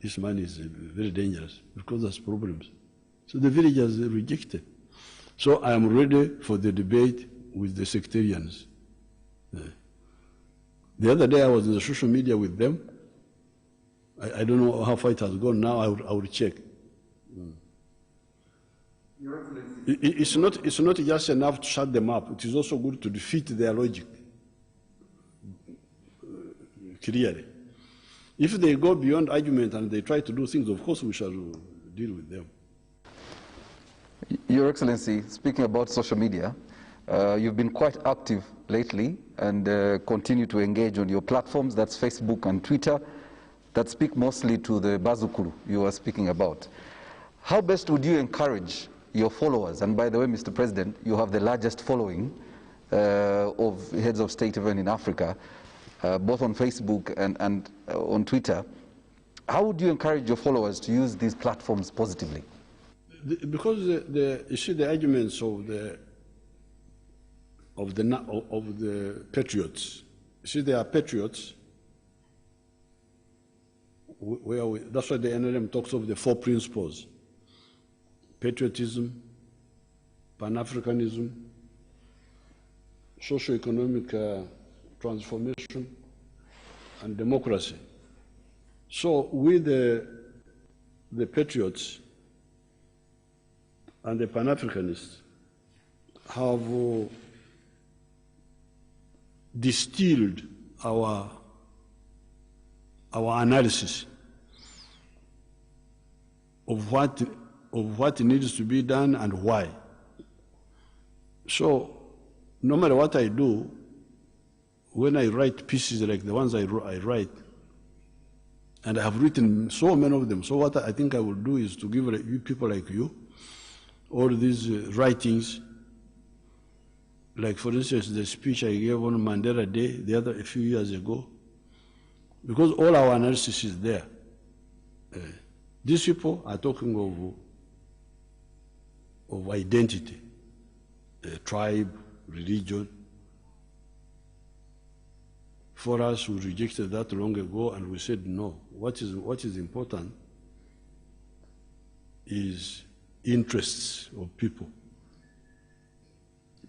this man is very dangerous because there's problems. So the villagers rejected. So I am ready for the debate with the sectarians. The other day I was in the social media with them. I don't know how far it has gone now. I will check. It's not just enough to shut them up. It is also good to defeat their logic clearly. If they go beyond argument and they try to do things, of course we shall deal with them. Your Excellency, speaking about social media, you've been quite active lately and continue to engage on your platforms, that's Facebook and Twitter, that speak mostly to the Bazukulu you are speaking about. How best would you encourage your followers? And by the way, Mr. President, you have the largest following of heads of state even in Africa, both on Facebook and on Twitter. How would you encourage your followers to use these platforms positively? Because you see the arguments of the patriots. You see, they are patriots. That's why the NLM talks of the 4 principles: patriotism, Pan-Africanism, socio-economic transformation, and democracy. So with the the patriots and the Pan-Africanists have distilled our analysis of what needs to be done and why. So no matter what I do, when I write pieces like the ones I write, and I have written so many of them, so what I think I will do is to give people like you all these writings, like for instance the speech I gave on Mandela Day a few years ago, because all our analysis is there. These people are talking of identity, tribe, religion. For us, we rejected that long ago, and we said no. What is important is interests of people.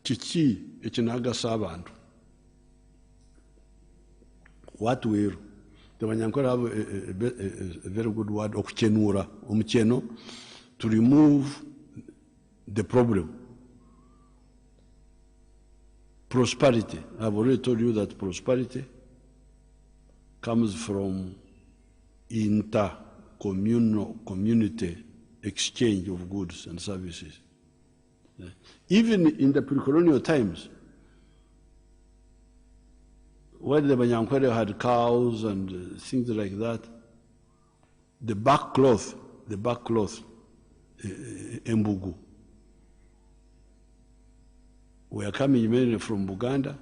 Chichi echinagasa abantu. What we the Banyankore have a very good word, okuchenura, omucheno, to remove the problem. Prosperity. I've already told you that prosperity comes from community exchange of goods and services. Even in the pre-colonial times, when the Banyankore had cows and things like that, the back cloth, embugu, were coming mainly from Buganda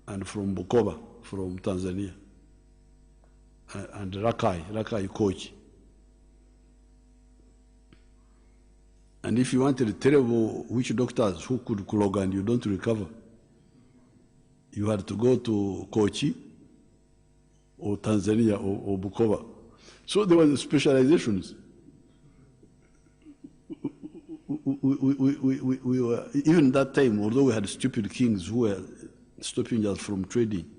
and from Bukoba, from Tanzania, and Rakai Kochi. And if you wanted to tell which doctors who could clog and you don't recover, you had to go to Kochi or Tanzania or Bukoba. So there were specializations. We were, even that time, although we had stupid kings who were stopping us from trading,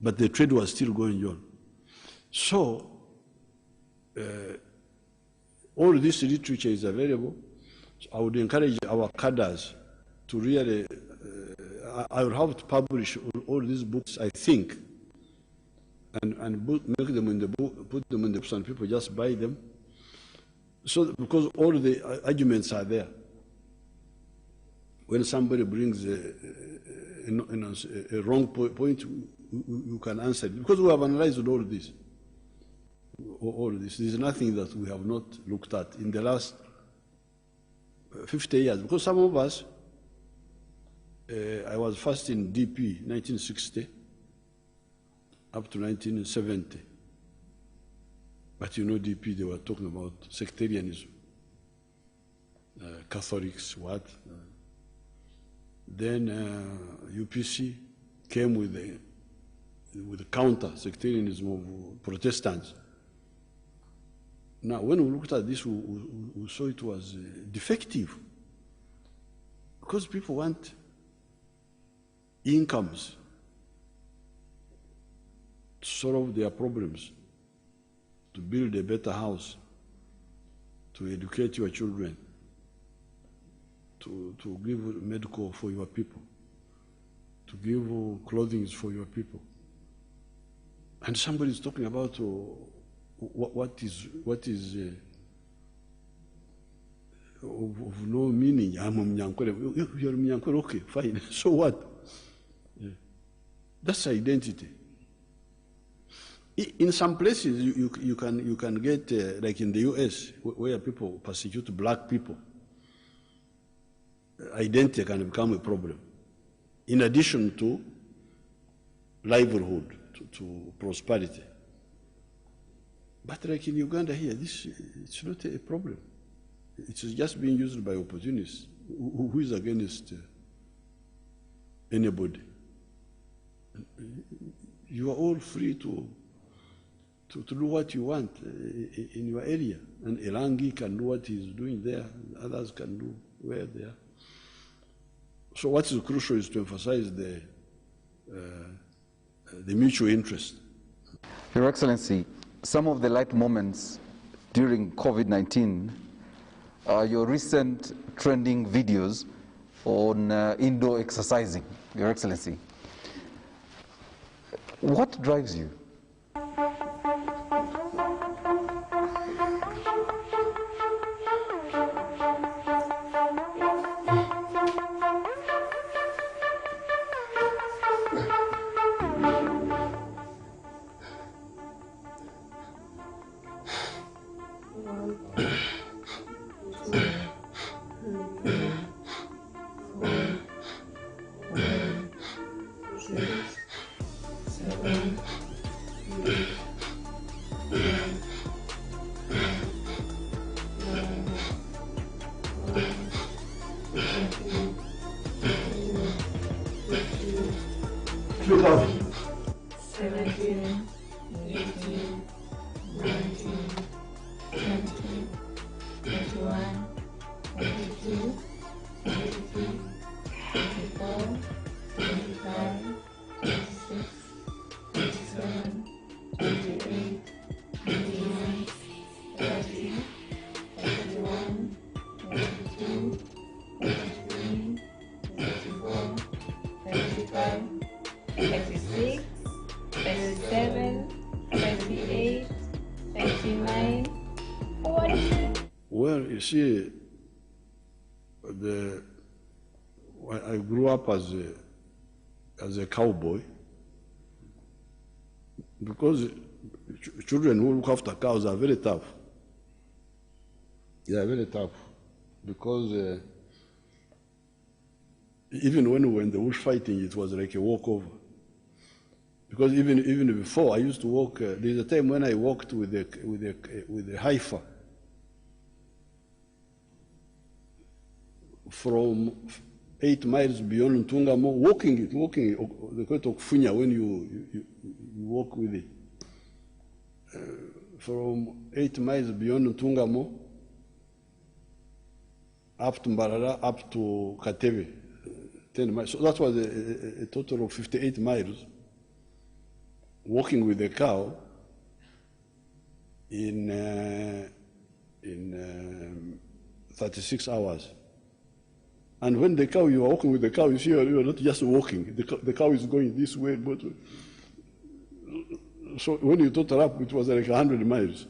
but the trade was still going on. So all this literature is available. So I would encourage our cadres to really, I would have to publish all these books, I think, and make them in the book, put them in the books, and people just buy them. So, because all the arguments are there. When somebody brings a wrong point, you can answer it. Because we have analyzed all this. There's nothing that we have not looked at in the last 50 years. Because some of us, I was first in DP 1960 up to 1970. But you know DP, they were talking about sectarianism. Catholics, what? Then UPC came with the counter sectarianism of Protestants. Now, when we looked at this, we saw it was defective. Because people want incomes to solve their problems, to build a better house, to educate your children, to give medical for your people, to give clothing for your people. And somebody is talking about what is of no meaning. I'm a Mnyankore. You're a Mnyankore, okay, fine. So what? Yeah. That's identity. In some places, you can get, like in the US, where people persecute black people, identity can become a problem. In addition to livelihood, to prosperity. But like in Uganda here, it's not a problem. It's just being used by opportunists who is against anybody. You are all free to do what you want in your area. And Elangi can do what he's doing there, others can do where they are. So what is crucial is to emphasize the mutual interest. Your Excellency, some of the light moments during COVID-19 are your recent trending videos on indoor exercising, Your Excellency. What drives you? Well, you see, I grew up as a cowboy, because children who look after cows are very tough. They are very tough, because even when we were in the bush fighting, it was like a walkover. Because even before, I used to walk. There's a time when I walked with a heifer from 8 miles beyond Ntungamo, walking, the quote of Funya, when you walk with it. From 8 miles beyond Ntungamo, up to Mbarara, up to Katebe, 10 miles. So that was a total of 58 miles, walking with a cow in 36 hours. And when you are walking with the cow, you see you are not just walking. The cow is going this way. But so when you total up, it was like 100 miles.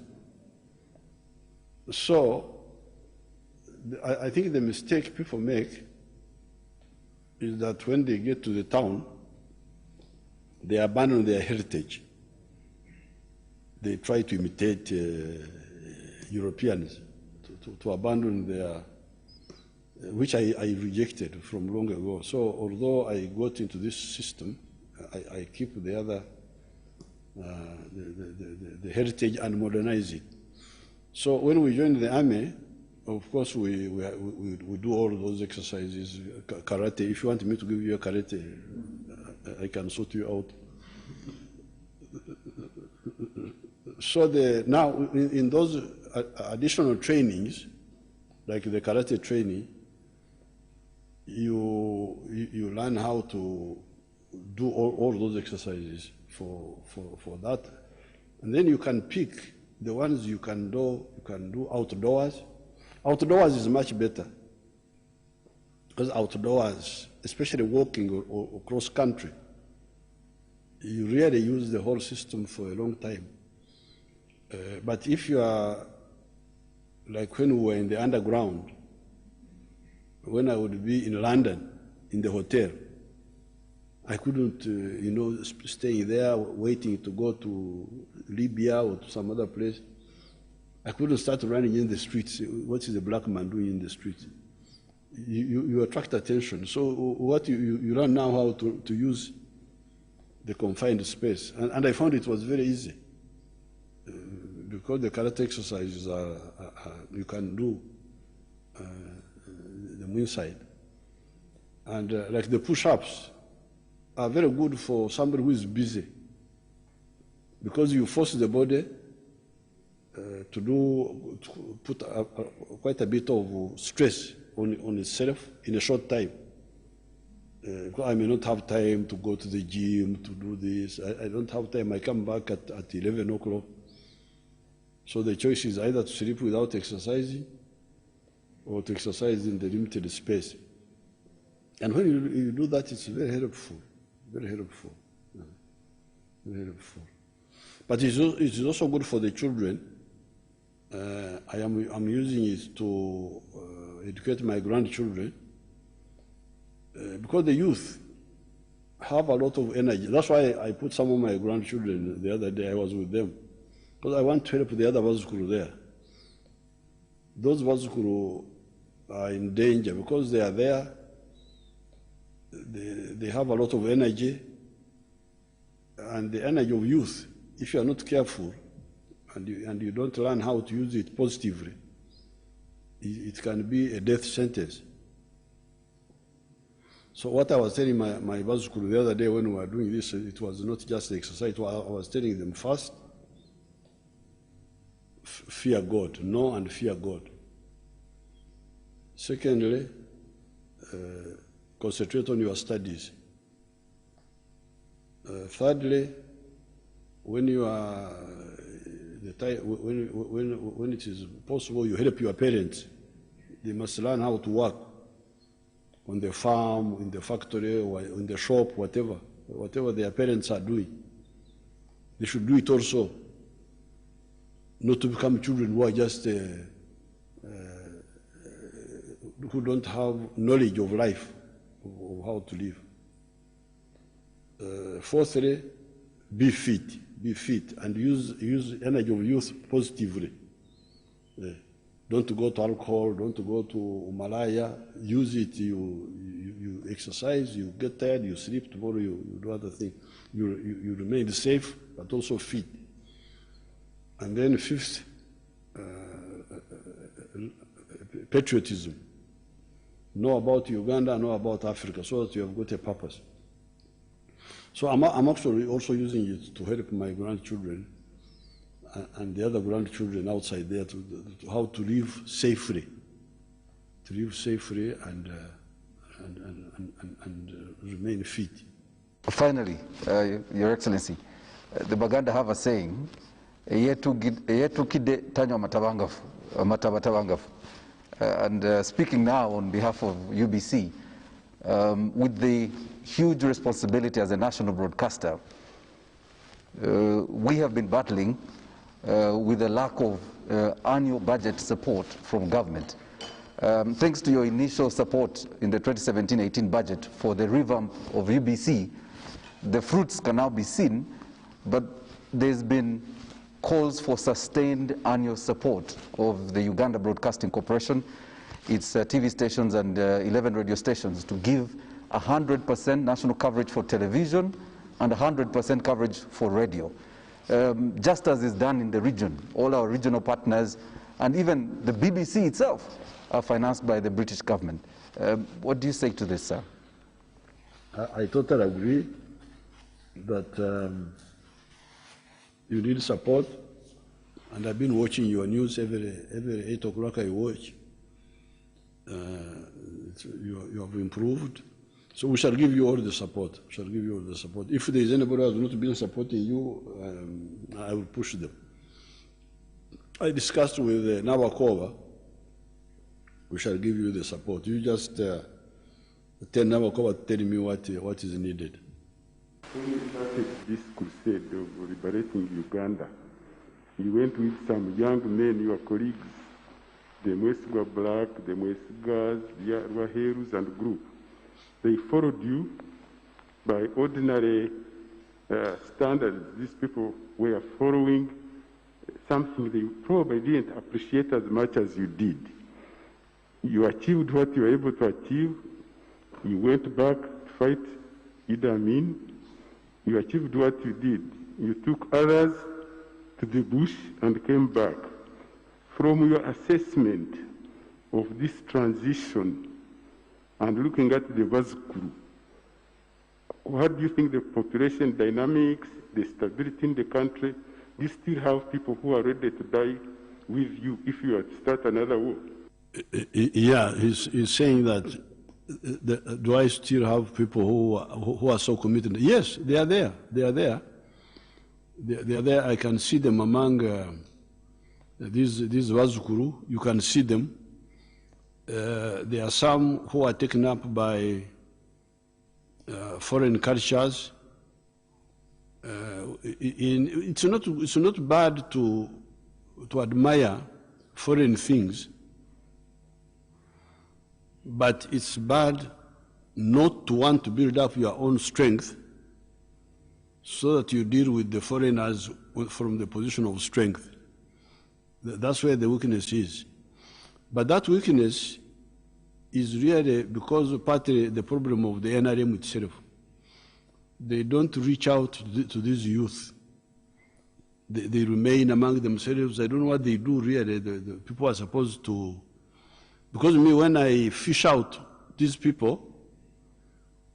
So I think the mistake people make is that when they get to the town, they abandon their heritage. They try to imitate Europeans, to abandon their, which I rejected from long ago. So although I got into this system, I keep the other, the heritage and modernize it. So when we joined the army, of course we do all those exercises, karate. If you want me to give you a karate, I can sort you out. So now in those additional trainings, like the karate training, you learn how to do all those exercises for that, and then you can pick the ones you can do outdoors. Outdoors is much better, because outdoors, especially walking or cross country, you really use the whole system for a long time. But if you are, like when we were in the underground, when I would be in London, in the hotel, I couldn't, staying there, waiting to go to Libya or to some other place. I couldn't start running in the streets. What is a black man doing in the streets? You attract attention. So what you learn now how to use the confined space. And I found it was very easy. Because the karate exercises you can do them inside. And like the push-ups are very good for somebody who is busy, because you force the body to put quite a bit of stress on itself in a short time. I may not have time to go to the gym to do this. I don't have time. I come back at 11 o'clock. So the choice is either to sleep without exercising or to exercise in the limited space. And when you do that, it's very helpful, very helpful, very helpful. But it's also good for the children. I'm using it to educate my grandchildren because the youth have a lot of energy. That's why I put some of my grandchildren the other day. I was with them because I want to help the other Vazukuru there. Those Vazukuru are in danger because they are there. They have a lot of energy, and the energy of youth, if you are not careful and you don't learn how to use it positively, it can be a death sentence. So what I was telling my Vazukuru the other day when we were doing this, it was not just the exercise. I was telling them first, fear God, know and fear God. Secondly, concentrate on your studies. Thirdly, when you are when it is possible, you help your parents. They must learn how to work on the farm, in the factory, or in the shop, whatever their parents are doing. They should do it also, not to become children who are just who don't have knowledge of life, of how to live. Fourthly, be fit, and use energy of youth positively. Don't go to alcohol, don't go to malaya. Use it. You exercise. You get tired. You sleep. Tomorrow you do other things. You remain safe, but also fit. And then fifth, patriotism. Know about Uganda, know about Africa, so that you have got a purpose. So I'm actually also using it to help my grandchildren and the other grandchildren outside there to how to live safely, and remain fit. Finally, Your Excellency, the Baganda have a saying, and speaking now on behalf of UBC, with the huge responsibility as a national broadcaster, we have been battling with a lack of annual budget support from government. Thanks to your initial support in the 2017-18 budget for the revamp of UBC, the fruits can now be seen, but there's been calls for sustained annual support of the Uganda Broadcasting Corporation, its TV stations and 11 radio stations to give 100% national coverage for television and 100% coverage for radio. Just as is done in the region, all our regional partners and even the BBC itself are financed by the British government. What do you say to this, sir? I totally agree that you need support, and I've been watching your news every 8 o'clock I watch. You have improved. So we shall give you all the support. We shall give you all the support. If there is anybody who has not been supporting you, I will push them. I discussed with Nabakova. We shall give you the support. You just tell Nabakova to tell me what is needed. When you started this crusade of liberating Uganda, you went with some young men, your colleagues, the Mwesga Black, the Mwesgas, the Rwaherus and group. They followed you by ordinary standards. These people were following something they probably didn't appreciate as much as you did. You achieved what you were able to achieve. You went back to fight Idi Amin. You achieved what you did. You took others to the bush and came back. From your assessment of this transition and looking at the Vazukuru, what do you think the population dynamics, the stability in the country, do you still have people who are ready to die with you if you are to start another war? Yeah, he's saying that, do I still have people who are so committed? Yes, they are there. They are there. They are there. I can see them among These Wazukuru, you can see them. There are some who are taken up by foreign cultures. It's not bad to admire foreign things, but it's bad not to want to build up your own strength so that you deal with the foreigners from the position of strength. That's where the weakness is. But that weakness is really because partly the problem of the NRM itself. They don't reach out to these youth. They remain among themselves. I don't know what they do really. The people are supposed to, because me, when I fish out these people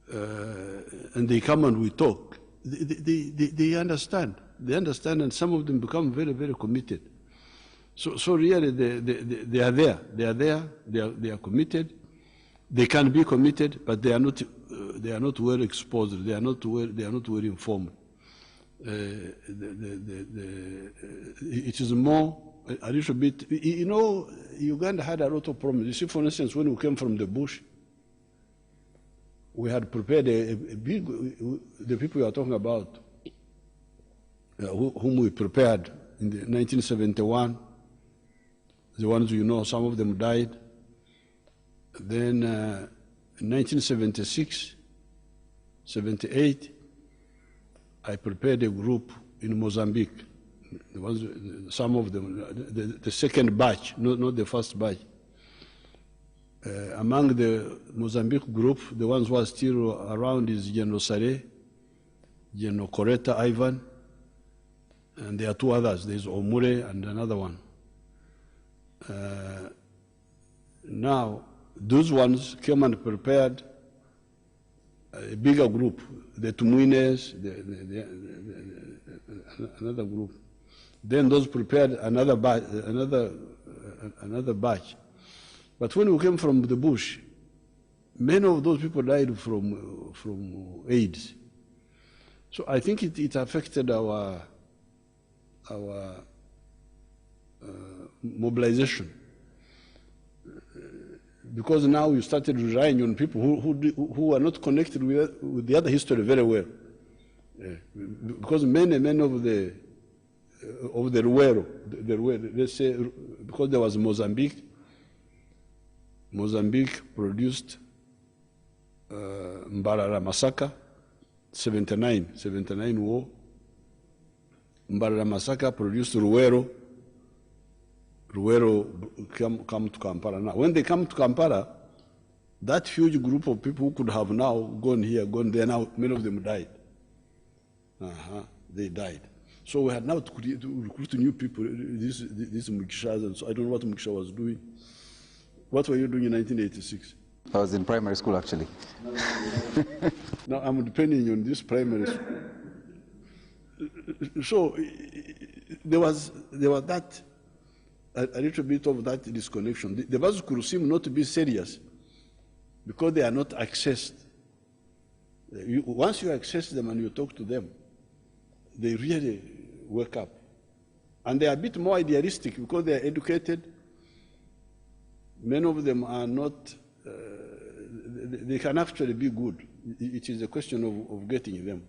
and they come and we talk, they understand. They understand, and some of them become very, very committed. So really, they are there. They are there. They are committed. They can be committed, but they are not well exposed. They are not well informed. It is more a little bit. You know, Uganda had a lot of problems. You see, for instance, when we came from the bush, we had prepared a big. The people you are talking about, whom we prepared in 1971. The ones you know, some of them died. Then in 1976, 78, I prepared a group in Mozambique. Some of them, the second batch, not the first batch. Among the Mozambique group, the ones who are still around is General Sare, General Coretta Ivan, and there are two others. There's Omure and another one. Now, those ones came and prepared a bigger group, the Tumuines, another group. Then those prepared another batch. But when we came from the bush, many of those people died from AIDS. So I think it affected our mobilization. Because now you started relying on people who are not connected with the other history very well. Because many of the Ruwero, let's say, because there was Mozambique produced Mbarara massacre, 79 war. Mbarara massacre produced Ruwero come to Kampala now. When they come to Kampala, that huge group of people who could have now gone here, gone there, now many of them died. They died. So we had now to recruit new people, these Mukishas, and so I don't know what Mukisha was doing. What were you doing in 1986? I was in primary school, actually. Now I'm depending on this primary school. So there was that, a little bit of that disconnection. The Bazukuru seem not to be serious because they are not accessed. Once you access them and you talk to them, they really wake up. And they are a bit more idealistic because they are educated. Many of them are not, they can actually be good. It is a question of getting them.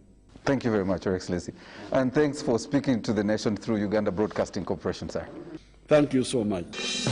Thank you very much, Your Excellency. And thanks for speaking to the nation through Uganda Broadcasting Corporation, sir. Thank you so much.